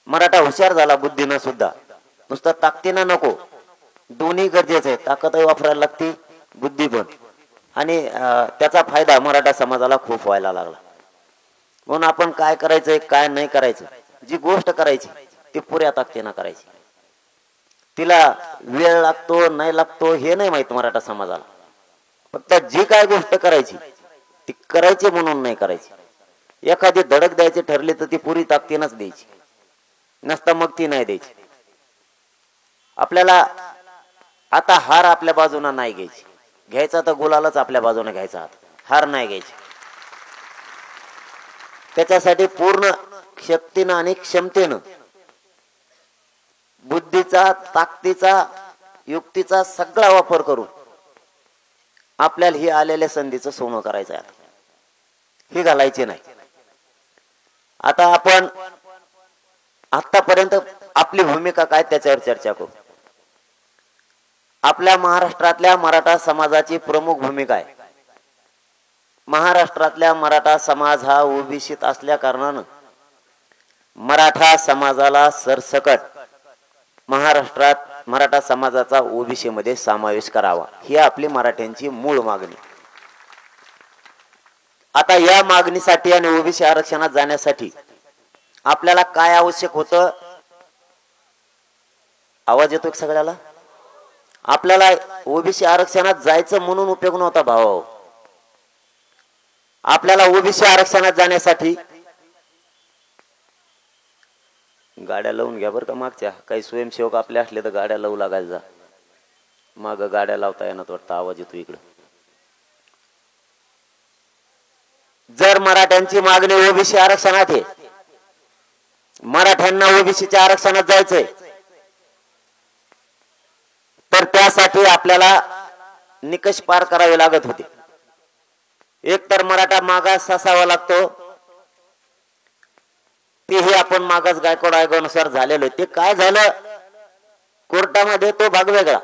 मराठा हुशार झाला बुद्धीनं सुद्धा, नुसतं ताकदीनं नको, दोन्ही गरजेचं आहे, ताकदही वापरायला लागते, बुद्धी पण. आणि त्याचा फायदा मराठा समाजाला खूप व्हायला लागला. म्हणून आपण काय करायचंय काय नाही करायचं, जी गोष्ट करायची ती पुऱ्या ताकदीनं करायची. तिला वेळ लागतो नाही लागतो हे नाही माहित मराठा समाजाला. फक्त जी काय गोष्ट करायची ती करायची म्हणून नाही करायची. एखादी धडक द्यायची ठरली तर ती पुरी ताकदीनच द्यायची, नसता मग ती नाही द्यायची. आपल्याला आता हार आपल्या बाजूने नाही घ्यायची, घ्यायचा तर गुलालच आपल्या बाजूने घ्यायचा, हार नाही घ्यायची. त्याच्यासाठी पूर्ण शक्तीनं आणि क्षमतेनं, बुद्धीचा, ताकदीचा, युक्तीचा सगळा वापर करून आपल्याला ही आलेल्या संधीचं सोनं करायचं आहे. ही घालायची नाही. आता आपण आतापर्यंत आपली भूमिका काय त्याच्यावर चर्चा करू. आपल्या महाराष्ट्रातल्या मराठा समाजाची प्रमुख भूमिका आहे. महाराष्ट्रातल्या मराठा समाज हा ओबीसीत असल्या कारणानं मराठा समाजाला सरसकट महाराष्ट्रात मराठा समाजाचा ओबीसी मध्ये समावेश करावा, ही आपली मराठ्यांची मूळ मागणी. आता या मागणीसाठी आणि ओबीसी आरक्षणात जाण्यासाठी आपल्याला काय आवश्यक होतं? आवाज येतो सगळ्याला? आपल्याला ओबीसी आरक्षणात जायचं म्हणून उपयोग नव्हता भाऊ. आपल्याला ओबीसी आरक्षणात जाण्यासाठी गाड्या लावून घ्या बरं का मागच्या. काही स्वयंसेवक आपले असले तर गाड्या लावू लागायला जा. माग गाड्या लावता येणार वाटतं, आवाज येतो इकडं. जर मराठ्यांची मागणी ओबीसी आरक्षणात आहे, मराठ्यांना ओबीसीच्या आरक्षणात जायचंय, तर त्यासाठी आपल्याला निकष पार करावे लागत होते. एक तर मराठा मागास असावा लागतो, तेही आपण मागास गायकवाड आयोगानुसार झालेलो. ते काय झालं कोर्टामध्ये तो भाग वेगळा.